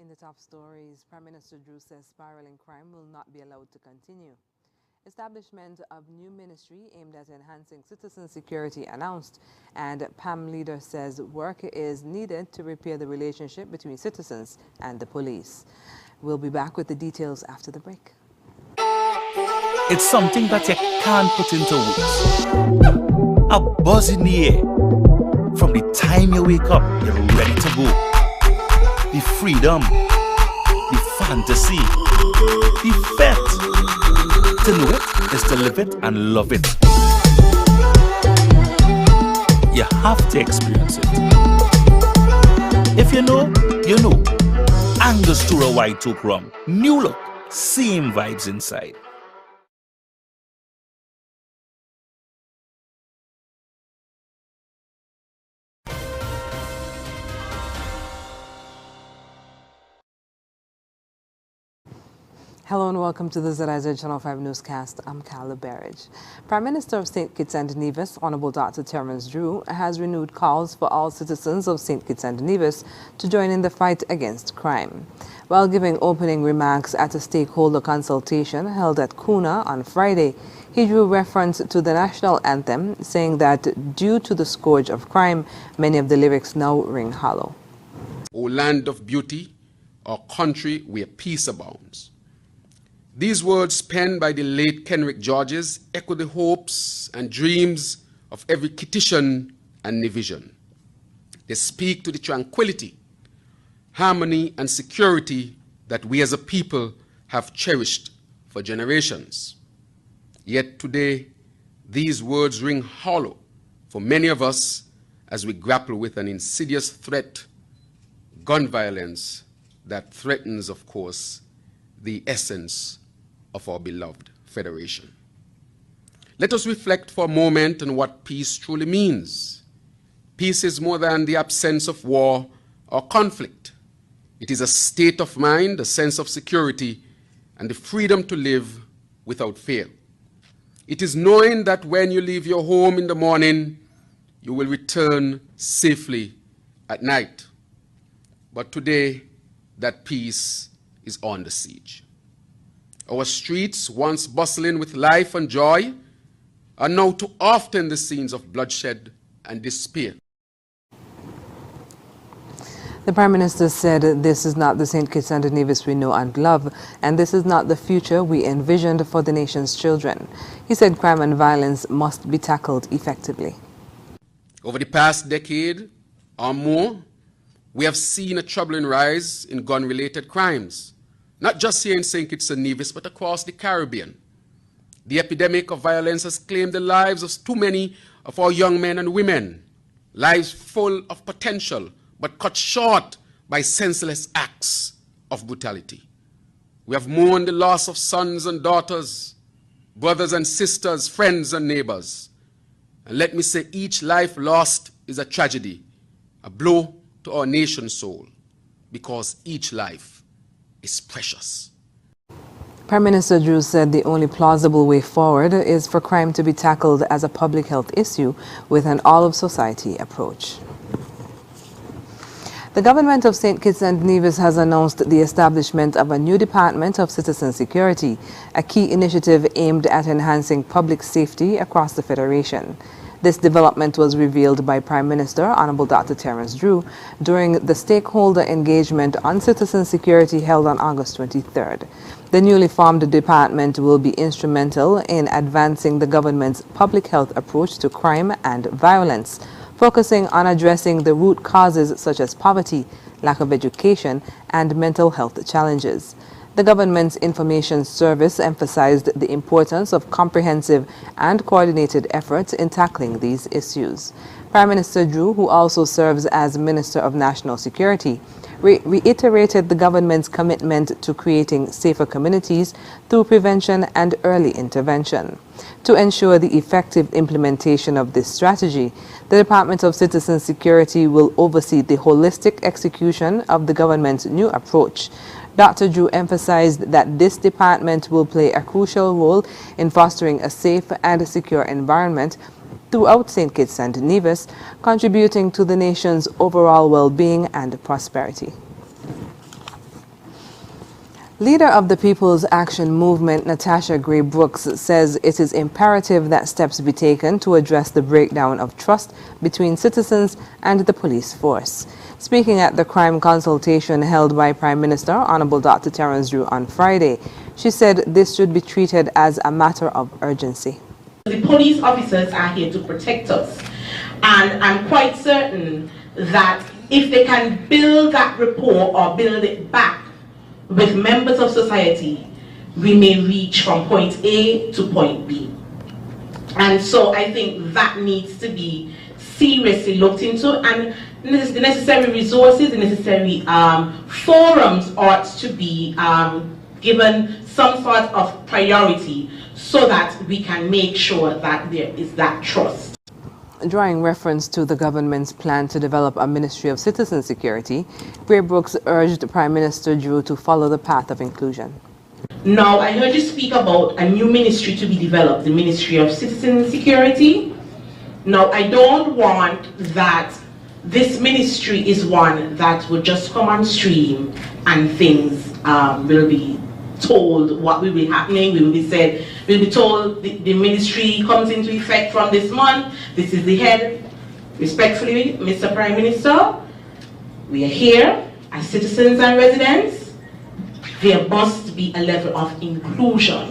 In the top stories, Prime Minister Drew says spiraling crime will not be allowed to continue. Establishment of new ministry aimed at enhancing citizen security announced, and PAM leader says work is needed to repair the relationship between citizens and the police. We'll be back with the details after the break. It's something that you can't put into words. A buzz in the air. From the time you wake up, you're ready to go. The freedom, the fantasy, the fete. To know it is to live it and love it. You have to experience it. If you know, you know. Angostura White Oak Rum. New look, same vibes inside. Hello and welcome to the ZIZ Channel 5 newscast. I'm Carla Berridge. Prime Minister of St. Kitts and Nevis, Honorable Dr. Terence Drew, has renewed calls for all citizens of St. Kitts and Nevis to join in the fight against crime. While giving opening remarks at a stakeholder consultation held at Kuna on Friday, he drew reference to the national anthem, saying that due to the scourge of crime, many of the lyrics now ring hollow. O land of beauty, our country where peace abounds. These words penned by the late Kenrick Georges echo the hopes and dreams of every Kittitian and Nevision. They speak to the tranquility, harmony, and security that we as a people have cherished for generations. Yet today, these words ring hollow for many of us as we grapple with an insidious threat, gun violence, that threatens, of course, the essence of our beloved federation. Let us reflect for a moment on what peace truly means. Peace is more than the absence of war or conflict. It is a state of mind, a sense of security, and the freedom to live without fear. It is knowing that when you leave your home in the morning, you will return safely at night. But today, that peace is under siege. Our streets, once bustling with life and joy, are now too often the scenes of bloodshed and despair. The Prime Minister said this is not the St. Kitts and Nevis we know and love, and this is not the future we envisioned for the nation's children. He said crime and violence must be tackled effectively. Over the past decade or more, we have seen a troubling rise in gun-related crimes. Not just here in St. Kitts and Nevis, but across the Caribbean. The epidemic of violence has claimed the lives of too many of our young men and women, lives full of potential, but cut short by senseless acts of brutality. We have mourned the loss of sons and daughters, brothers and sisters, friends and neighbors. And let me say, each life lost is a tragedy, a blow to our nation's soul, because each life is precious. Prime Minister Drew said the only plausible way forward is for crime to be tackled as a public health issue with an all-of-society approach. The government of St. Kitts and Nevis has announced the establishment of a new Department of Citizen Security, a key initiative aimed at enhancing public safety across the Federation. This development was revealed by Prime Minister Honorable Dr. Terence Drew during the stakeholder engagement on citizen security held on August 23rd. The newly formed department will be instrumental in advancing the government's public health approach to crime and violence, focusing on addressing the root causes such as poverty, lack of education, and mental health challenges. The government's information service emphasized the importance of comprehensive and coordinated efforts in tackling these issues. Prime Minister Drew, who also serves as Minister of National Security, reiterated the government's commitment to creating safer communities through prevention and early intervention. To ensure the effective implementation of this strategy, the Department of Citizen Security will oversee the holistic execution of the government's new approach. Dr. Drew emphasized that this department will play a crucial role in fostering a safe and secure environment throughout St. Kitts and Nevis, contributing to the nation's overall well-being and prosperity. Leader of the People's Action Movement, Natasha Gray Brooks, says it is imperative that steps be taken to address the breakdown of trust between citizens and the police force. Speaking at the crime consultation held by Prime Minister Honorable Dr. Terence Drew on Friday, she said this should be treated as a matter of urgency. The police officers are here to protect us, and I'm quite certain that if they can build that rapport or build it back with members of society, we may reach from point A to point B. And so I think that needs to be seriously looked into, and the necessary resources, the necessary forums ought to be given some sort of priority so that we can make sure that there is that trust. Drawing reference to the government's plan to develop a Ministry of Citizen Security, Gray Brooks urged Prime Minister Drew to follow the path of inclusion. Now, I heard you speak about a new ministry to be developed, the Ministry of Citizen Security. Now, I don't want that this ministry is one that will just come on stream and things will be told what will be happening. We will be said, we'll be told the ministry comes into effect from this month. This is the head. Respectfully, Mr. Prime Minister, we are here as citizens and residents. There must be a level of inclusion,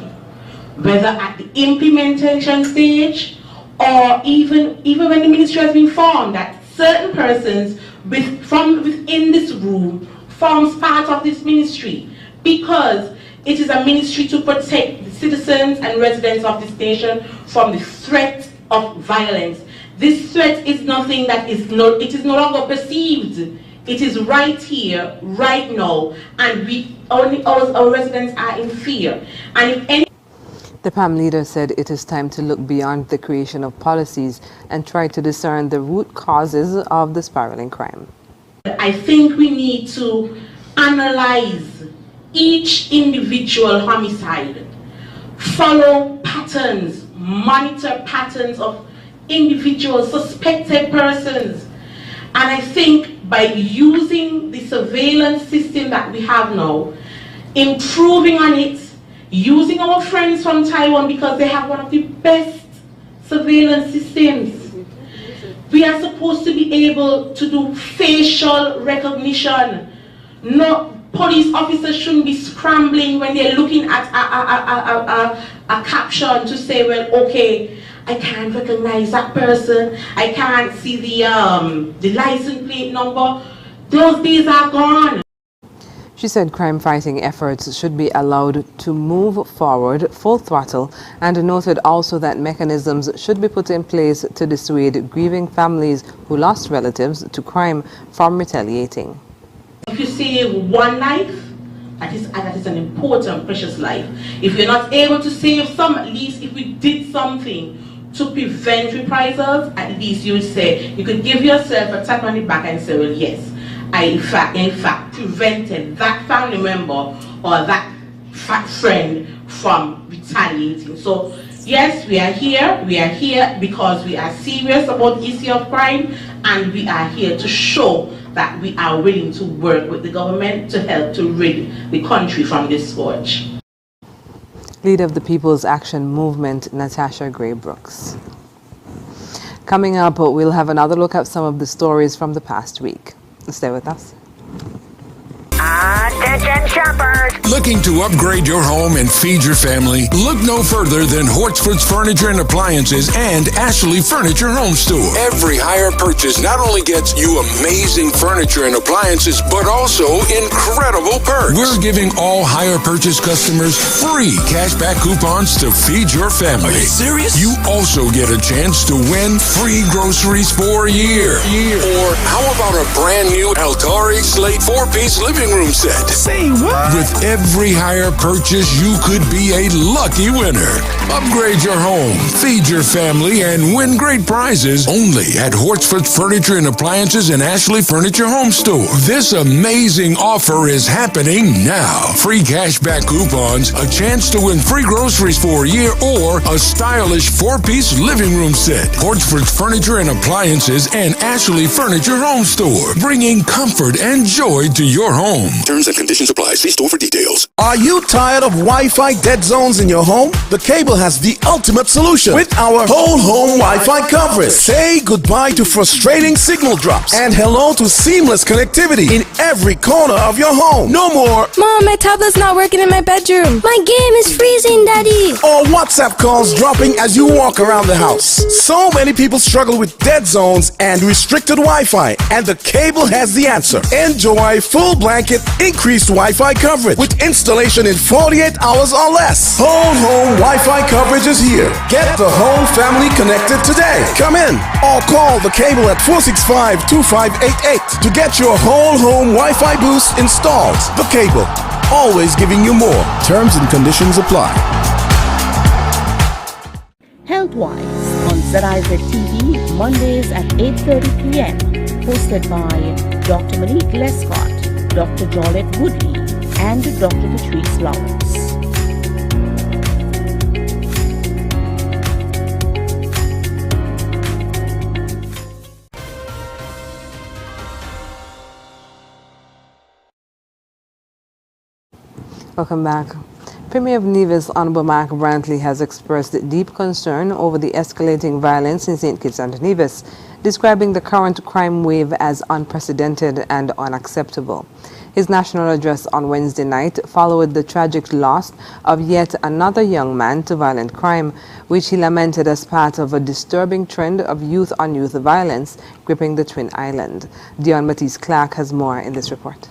whether at the implementation stage or even when the ministry has been formed, that certain persons from within this room forms part of this ministry, because it is a ministry to protect the citizens and residents of this nation from the threat of violence. This threat is nothing that is it is no longer perceived. It is right here, right now, and our residents are in fear. And if any The PAM leader said it is time to look beyond the creation of policies and try to discern the root causes of the spiraling crime. I think we need to analyze each individual homicide, follow patterns, monitor patterns of individual suspected persons. And I think by using the surveillance system that we have now, improving on it, using our friends from Taiwan because they have one of the best surveillance systems. We are supposed to be able to do facial recognition. No, police officers shouldn't be scrambling when they're looking at a caption to say, well, okay, I can't recognize that person. I can't see the license plate number. Those days are gone. She said crime-fighting efforts should be allowed to move forward full throttle, and noted also that mechanisms should be put in place to dissuade grieving families who lost relatives to crime from retaliating. If you save one life, that is an important, precious life. If you're not able to save some, at least if we did something to prevent reprisals, at least you would say, you could give yourself a tap on the back and say, well, yes, I in fact prevented that family member or that friend from retaliating. So yes, we are here because we are serious about the issue of crime, and we are here to show that we are willing to work with the government to help to rid the country from this scourge. Leader of the People's Action Movement, Natasha Gray Brooks. Coming up, we'll have another look at some of the stories from the past week. Stay with us. Attention shoppers! Looking to upgrade your home and feed your family? Look no further than Hortsford's Furniture and Appliances and Ashley Furniture Home Store. Every hire purchase not only gets you amazing furniture and appliances, but also incredible perks. We're giving all hire purchase customers free cashback coupons to feed your family. Are you serious? You also get a chance to win free groceries for a year. Or how about a brand new Altari Slate 4-piece living room set? Say what? With every hire purchase, you could be a lucky winner. Upgrade your home, feed your family, and win great prizes only at Hortsford Furniture and Appliances and Ashley Furniture Home Store. This amazing offer is happening now. Free cashback coupons, a chance to win free groceries for a year, or a stylish 4-piece living room set. Hortsford's Furniture and Appliances and Ashley Furniture Home Store, bringing comfort and joy to your home. Terms and conditions apply. See store for details. Are you tired of Wi-Fi dead zones in your home? The Cable has the ultimate solution with our whole home Wi-Fi coverage. Say goodbye to frustrating signal drops and hello to seamless connectivity in every corner of your home. No more Mom, my tablet's not working in my bedroom. My game is freezing, Daddy. or WhatsApp calls dropping as you walk around the house. So many people struggle with dead zones and restricted Wi-Fi, and the Cable has the answer. Enjoy full blanket increased Wi-Fi coverage with installation in 48 hours or less. Whole home Wi-Fi coverage is here. Get the whole family connected today. Come in or call the Cable at 465-2588 to get your whole home Wi-Fi boost installed. The Cable, always giving you more. Terms and conditions apply. Healthwise on ZIZ TV, Mondays at 8:30 p.m. Hosted by Dr. Malik Lescott, Dr. Jolette Woodley, and Dr. Patrice Lawrence. Welcome back. Premier of Nevis, Honorable Mark Brantley, has expressed deep concern over the escalating violence in St. Kitts and Nevis, describing the current crime wave as unprecedented and unacceptable. His national address on Wednesday night followed the tragic loss of yet another young man to violent crime, which he lamented as part of a disturbing trend of youth-on-youth violence gripping the Twin Island. Dion Matisse Clark has more in this report.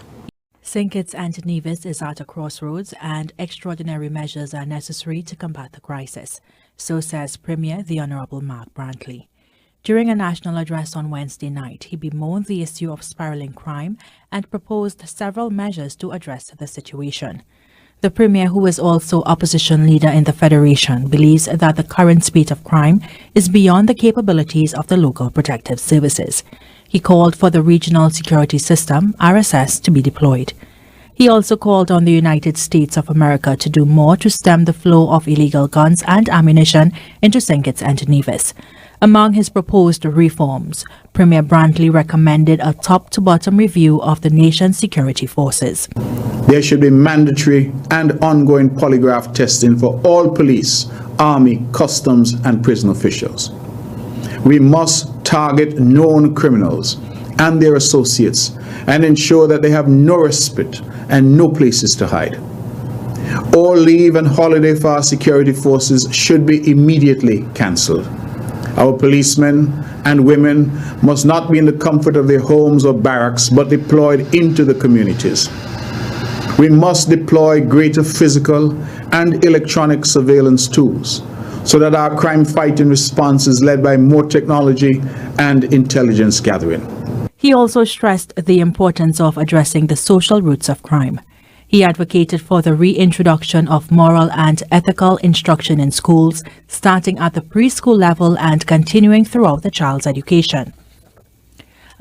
St. Kitts and Nevis is at a crossroads and extraordinary measures are necessary to combat the crisis, so says Premier the Honourable Mark Brantley. During a national address on Wednesday night, he bemoaned the issue of spiralling crime and proposed several measures to address the situation. The Premier, who is also opposition leader in the Federation, believes that the current spate of crime is beyond the capabilities of the local protective services. He called for the Regional Security System, RSS, to be deployed. He also called on the United States of America to do more to stem the flow of illegal guns and ammunition into St. Kitts and Nevis. Among his proposed reforms, Premier Brantley recommended a top-to-bottom review of the nation's security forces. There should be mandatory and ongoing polygraph testing for all police, army, customs, and prison officials. We must target known criminals and their associates and ensure that they have no respite and no places to hide. All leave and holiday for our security forces should be immediately cancelled. Our policemen and women must not be in the comfort of their homes or barracks, but deployed into the communities. We must deploy greater physical and electronic surveillance tools so that our crime fighting response is led by more technology and intelligence gathering. He also stressed the importance of addressing the social roots of crime. He advocated for the reintroduction of moral and ethical instruction in schools, starting at the preschool level and continuing throughout the child's education.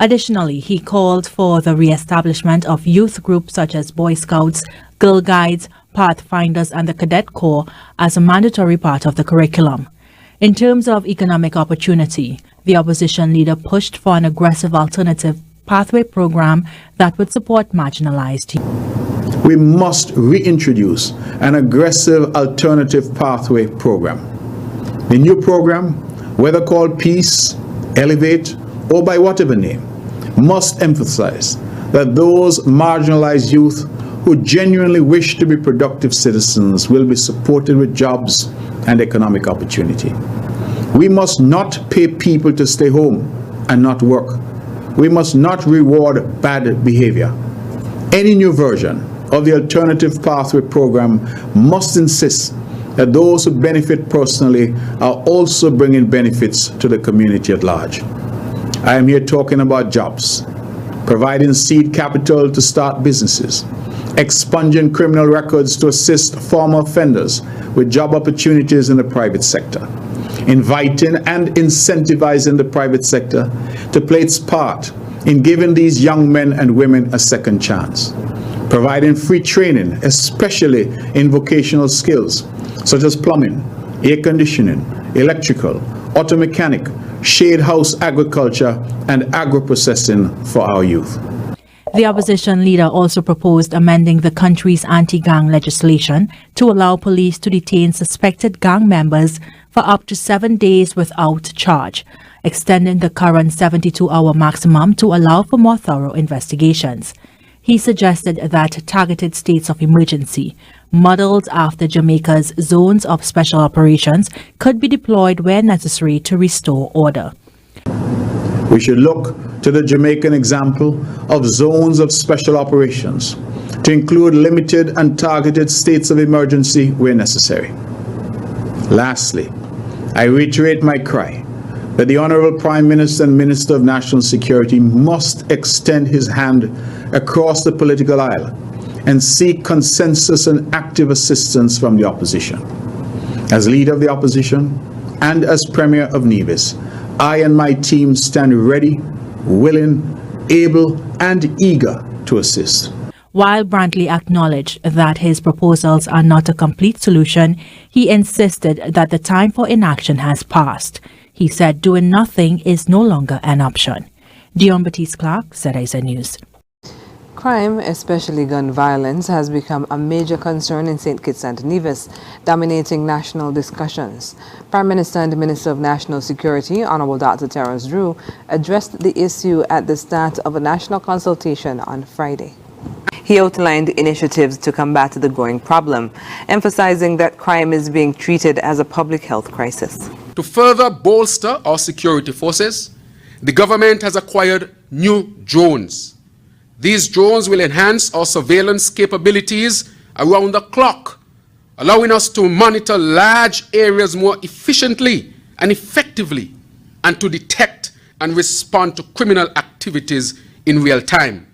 Additionally, he called for the re-establishment of youth groups such as Boy Scouts, Girl Guides, Pathfinders, and the Cadet Corps as a mandatory part of the curriculum. In terms of economic opportunity, the opposition leader pushed for an aggressive alternative pathway program that would support marginalized youth. We must reintroduce an aggressive alternative pathway program. The new program, whether called Peace, Elevate, or by whatever name, must emphasize that those marginalized youth who genuinely wish to be productive citizens will be supported with jobs and economic opportunity. We must not pay people to stay home and not work. We must not reward bad behavior. Any new version of the Alternative Pathway Program must insist that those who benefit personally are also bringing benefits to the community at large. I am here talking about jobs, providing seed capital to start businesses, expunging criminal records to assist former offenders with job opportunities in the private sector, inviting and incentivizing the private sector to play its part in giving these young men and women a second chance, providing free training, especially in vocational skills such as plumbing, air conditioning, electrical, auto mechanic, shade house agriculture, and agro-processing for our youth. The opposition leader also proposed amending the country's anti-gang legislation to allow police to detain suspected gang members for up to 7 days without charge, extending the current 72-hour maximum to allow for more thorough investigations. He suggested that targeted states of emergency, modeled after Jamaica's zones of special operations, could be deployed where necessary to restore order. We should look to the Jamaican example of zones of special operations to include limited and targeted states of emergency where necessary. Lastly, I reiterate my cry that the Honorable Prime Minister and Minister of National Security must extend his hand across the political aisle and seek consensus and active assistance from the opposition. As leader of the opposition and as Premier of Nevis, I and my team stand ready, willing, able, and eager to assist. While Brantley acknowledged that his proposals are not a complete solution, he insisted that the time for inaction has passed. He said doing nothing is no longer an option. Dion Batiste-Clark, ZIZ News. Crime, especially gun violence, has become a major concern in St. Kitts and Nevis, dominating national discussions. Prime Minister and Minister of National Security, Honorable Dr. Terence Drew, addressed the issue at the start of a national consultation on Friday. He outlined initiatives to combat the growing problem, emphasizing that crime is being treated as a public health crisis. To further bolster our security forces, the government has acquired new drones. These drones will enhance our surveillance capabilities around the clock, allowing us to monitor large areas more efficiently and effectively, and to detect and respond to criminal activities in real time.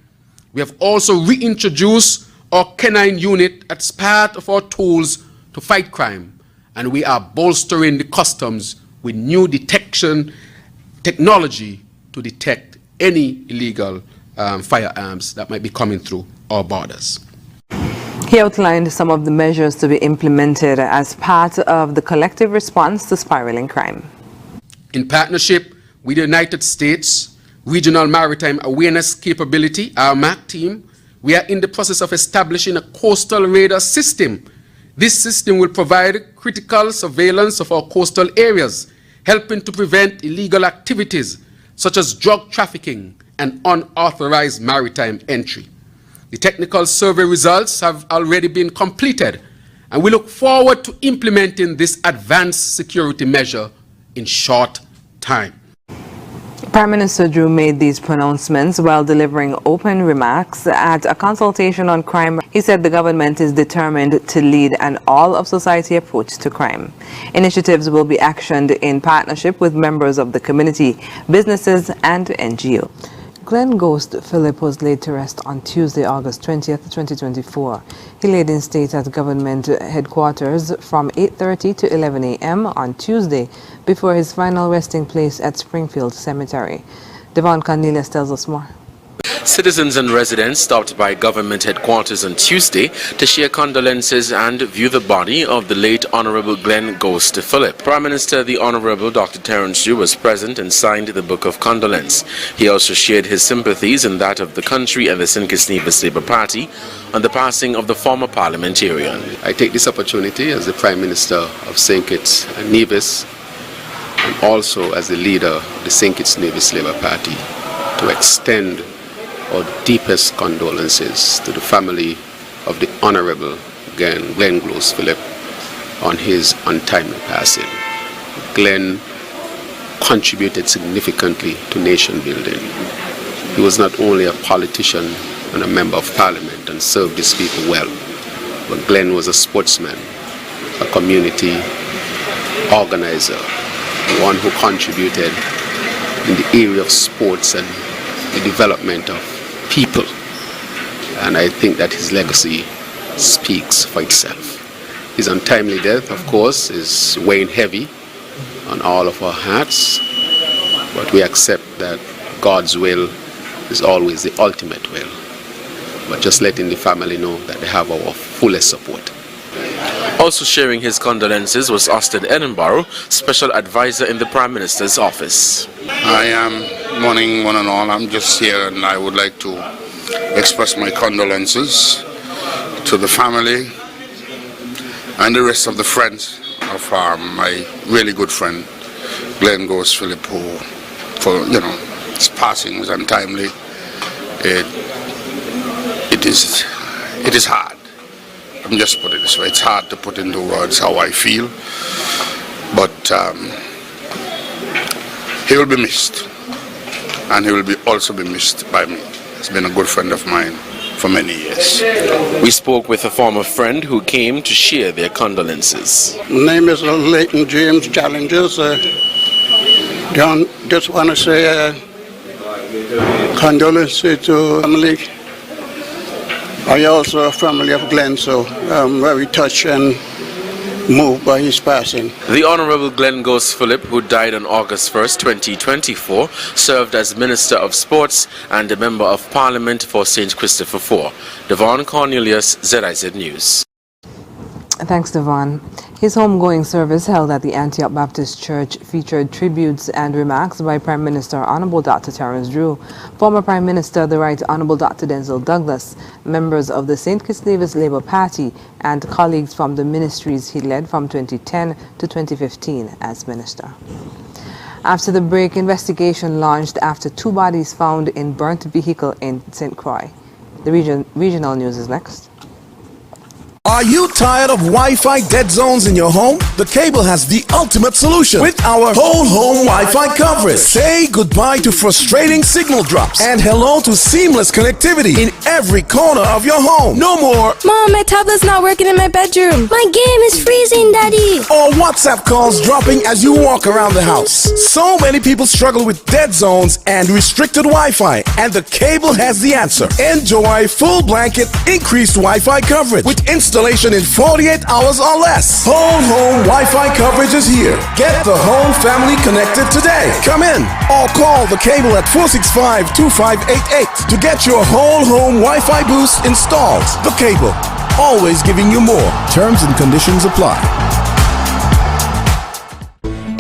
We have also reintroduced our canine unit as part of our tools to fight crime, and we are bolstering the customs with new detection technology to detect any illegal firearms that might be coming through our borders. He outlined some of the measures to be implemented as part of the collective response to spiraling crime. In partnership with the United States Regional Maritime Awareness Capability, our MAC team, we are in the process of establishing a coastal radar system. This system will provide critical surveillance of our coastal areas, helping to prevent illegal activities such as drug trafficking and unauthorized maritime entry. The technical survey results have already been completed, and we look forward to implementing this advanced security measure in short time. Prime Minister Drew made these pronouncements while delivering open remarks at a consultation on crime. He said the government is determined to lead an all-of-society approach to crime. Initiatives will be actioned in partnership with members of the community, businesses, and NGO. Glenn Ghost Philip was laid to rest on Tuesday, August 20th, 2024. He laid in state at government headquarters from 8:30 to 11 a.m. on Tuesday before his final resting place at Springfield Cemetery. Devon Cornelius tells us more. Citizens and residents stopped by government headquarters on Tuesday to share condolences and view the body of the late Honorable Glenn Ghost Philip. Prime Minister the Honorable Dr. Terence Drew was present and signed the Book of Condolence. He also shared his sympathies and that of the country and the St. Kitts Nevis Labour Party on the passing of the former parliamentarian. I take this opportunity as the Prime Minister of St. Kitts and Nevis, and also as the leader of the St. Kitts Nevis Labour Party, to extend our deepest condolences to the family of the Honorable Glenn Ghost Philip on his untimely passing. Glenn contributed significantly to nation building. He was not only a politician and a member of parliament and served his people well, but Glenn was a sportsman, a community organizer, one who contributed in the area of sports and the development of people, and I think that his legacy speaks for itself. His untimely death, of course, is weighing heavy on all of our hearts, but we accept that God's will is always the ultimate will. But just letting the family know that they have our fullest support. Also sharing his condolences was Austin Edinburgh, Special Advisor in the Prime Minister's office. I am morning one and all. I'm just here and I would like to express my condolences to the family and the rest of the friends of my really good friend, Glenn Ghost Philip, who, for his passing was untimely. It is hard. I'm just put it this way. It's hard to put into words how I feel, but he will be missed, and he will also be missed by me. He's been a good friend of mine for many years. We spoke with a former friend who came to share their condolences. My name is Leighton James Challengers. John, just want to say condolences to family. I also a family of Glenn, so I'm very touched and moved by his passing. The Honorable Glenn Ghost Philip, who died on August 1st, 2024, served as Minister of Sports and a Member of Parliament for St. Christopher IV. Devon Cornelius, ZIZ News. Thanks, Devon. His homegoing service held at the Antioch Baptist Church featured tributes and remarks by Prime Minister Honorable Dr. Terence Drew, former Prime Minister the Right Honorable Dr. Denzel Douglas, members of the St. Kitts Nevis Labour Party, and colleagues from the ministries he led from 2010 to 2015 as minister. After the break, investigation launched after 2 bodies found in burnt vehicle in St. Croix. The regional news is next. Are you tired of Wi-Fi dead zones in your home? The Cable has the ultimate solution with our whole home Wi-Fi coverage. Say goodbye to frustrating signal drops and hello to seamless connectivity in every corner of your home. No more Mom, my tablet's not working in my bedroom. My game is freezing, Daddy. or WhatsApp calls dropping as you walk around the house. So many people struggle with dead zones and restricted Wi-Fi, and the Cable has the answer. Enjoy full blanket increased Wi-Fi coverage with installation in 48 hours or less. Whole home Wi-Fi coverage is here. Get the whole family connected today. Come in or call the Cable at 465-2588 to get your whole home Wi-Fi boost installed. The Cable, always giving you more. Terms and conditions apply.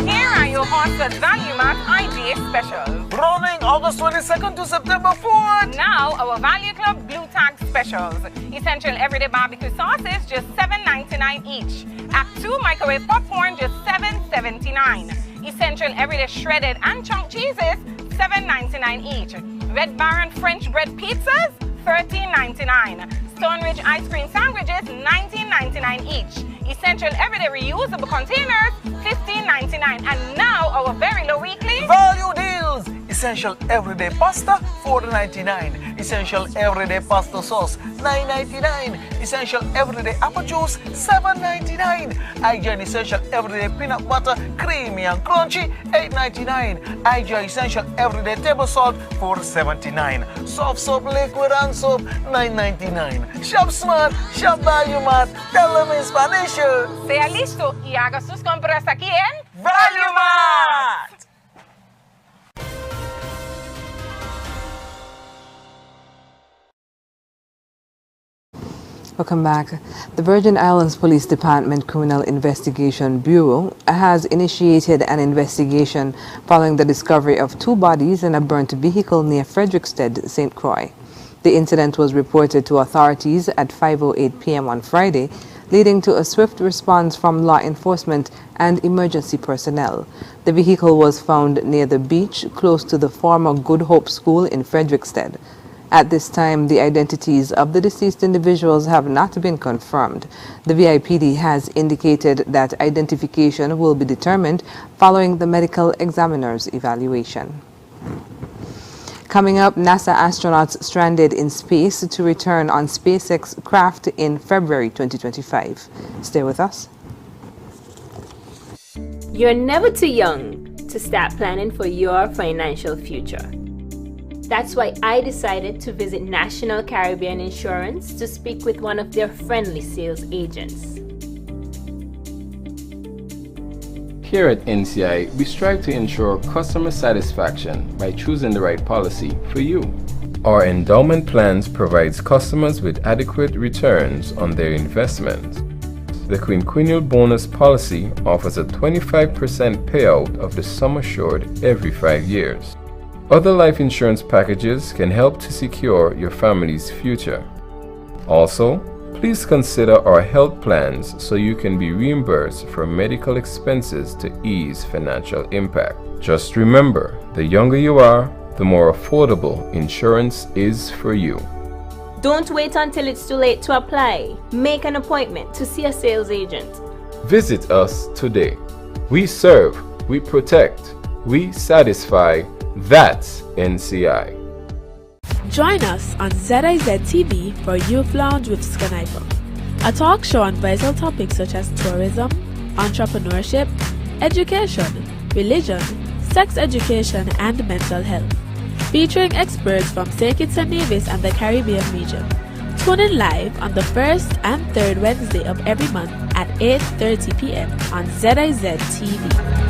Here are your Horse's Value Mart IGA specials. Running August 22nd to September 4th. Now, our Value Club Blue Tag specials. Essential everyday barbecue sauces, just $7.99 each. Act 2 microwave popcorn, just $7.79. Essential everyday shredded and chunk cheeses, $7.99 each. Red Baron French bread pizzas, $13.99. Stone Ridge ice cream sandwiches, $19.99 each. Essential everyday reusable containers, $15.99. And now our very low weekly Value deals. Essential everyday pasta, $4.99. Essential everyday pasta sauce, $9.99. Essential everyday apple juice, $7.99. IGN Essential everyday peanut butter, creamy and crunchy, $8.99. IGN Essential everyday table salt, $4.79. Soft soap, liquid and soap, $9.99. Shop smart, shop Value Mart. Tell them in Spanish. Sea listo y haga sus compras aquí en Value Mart. Welcome back. The Virgin Islands Police Department Criminal Investigation Bureau has initiated an investigation following the discovery of 2 bodies in a burnt vehicle near Frederiksted, St. Croix. The incident was reported to authorities at 5:08 p.m. on Friday, leading to a swift response from law enforcement and emergency personnel. The vehicle was found near the beach close to the former Good Hope School in Frederiksted. At this time, the identities of the deceased individuals have not been confirmed. The VIPD has indicated that identification will be determined following the medical examiner's evaluation. Coming up, NASA astronauts stranded in space to return on SpaceX craft in February 2025. Stay with us. You're never too young to start planning for your financial future. That's why I decided to visit National Caribbean Insurance to speak with one of their friendly sales agents. Here at NCI, we strive to ensure customer satisfaction by choosing the right policy for you. Our endowment plans provides customers with adequate returns on their investment. The quinquennial bonus policy offers a 25% payout of the sum assured every 5 years. Other life insurance packages can help to secure your family's future. Also, please consider our health plans so you can be reimbursed for medical expenses to ease financial impact. Just remember, the younger you are, the more affordable insurance is for you. Don't wait until it's too late to apply. Make an appointment to see a sales agent. Visit us today. We serve, we protect, we satisfy. That's NCI. Join us on ZIZ TV for Youth Lounge with Skanaipa, a talk show on vital topics such as tourism, entrepreneurship, education, religion, sex education, and mental health, featuring experts from St. Kitts and Nevis and the Caribbean region. Tune in live on the first and third Wednesday of every month at 8:30 p.m. on ZIZ TV.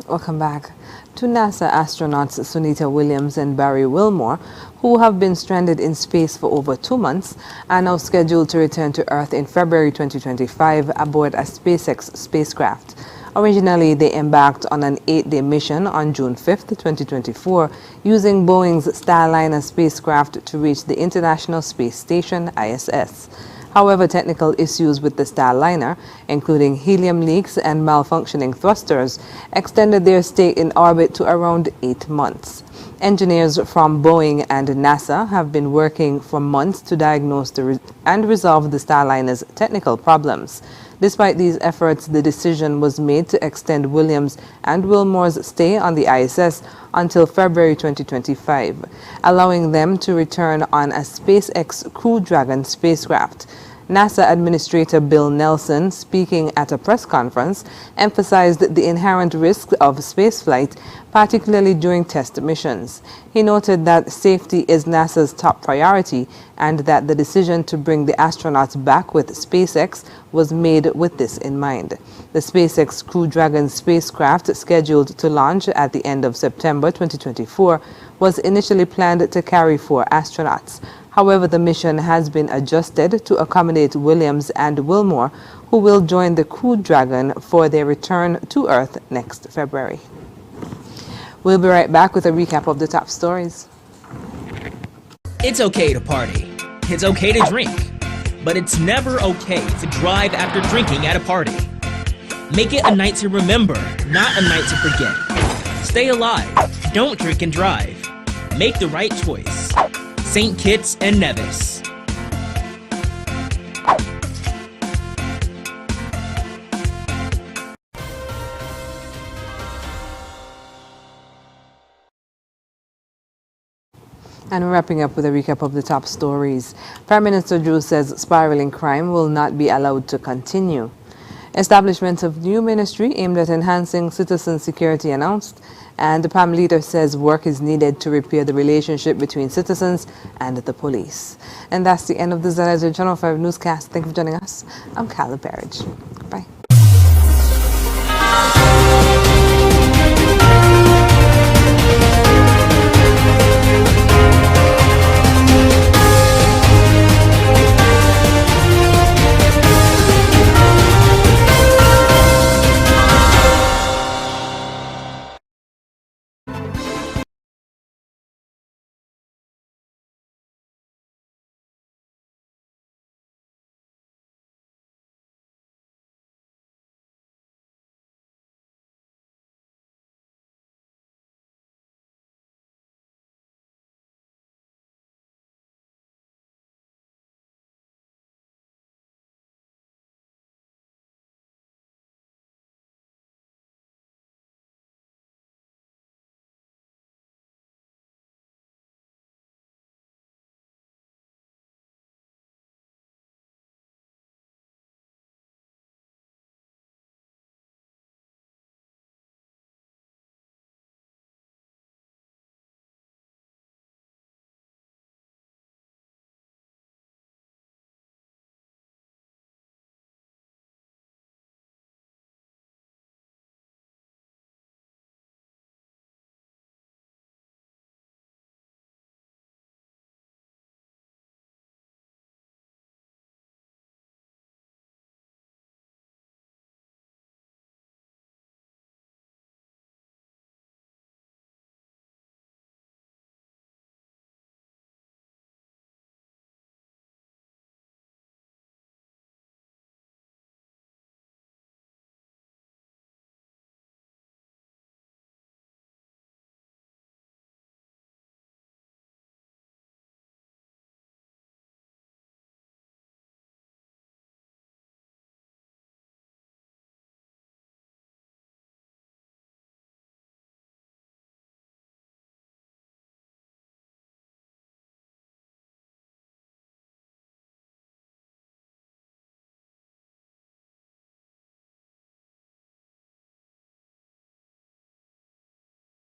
Welcome back. Two NASA astronauts, Sunita Williams and Barry Wilmore, who have been stranded in space for over 2 months, are now scheduled to return to Earth in February 2025 aboard a SpaceX spacecraft. Originally, they embarked on an 8-day mission on June 5, 2024, using Boeing's Starliner spacecraft to reach the International Space Station, ISS. However, technical issues with the Starliner, including helium leaks and malfunctioning thrusters, extended their stay in orbit to around 8 months. Engineers from Boeing and NASA have been working for months to diagnose and resolve the Starliner's technical problems. Despite these efforts, the decision was made to extend Williams and Wilmore's stay on the ISS until February 2025, allowing them to return on a SpaceX Crew Dragon spacecraft. NASA Administrator Bill Nelson, speaking at a press conference, emphasized the inherent risks of spaceflight, particularly during test missions. He noted that safety is NASA's top priority and that the decision to bring the astronauts back with SpaceX was made with this in mind. The SpaceX Crew Dragon spacecraft, scheduled to launch at the end of September 2024, was initially planned to carry 4 astronauts. However, the mission has been adjusted to accommodate Williams and Wilmore, who will join the Crew Dragon for their return to Earth next February. We'll be right back with a recap of the top stories. It's okay to party. It's okay to drink. But it's never okay to drive after drinking at a party. Make it a night to remember, not a night to forget. Stay alive. Don't drink and drive. Make the right choice. St. Kitts and Nevis. And wrapping up with a recap of the top stories. Prime Minister Drew says spiraling crime will not be allowed to continue. Establishment of new ministry aimed at enhancing citizen security announced. And the PAM leader says work is needed to repair the relationship between citizens and the police. And that's the end of the ZIZ Channel 5 newscast. Thank you for joining us. I'm Carla Barrage. Bye.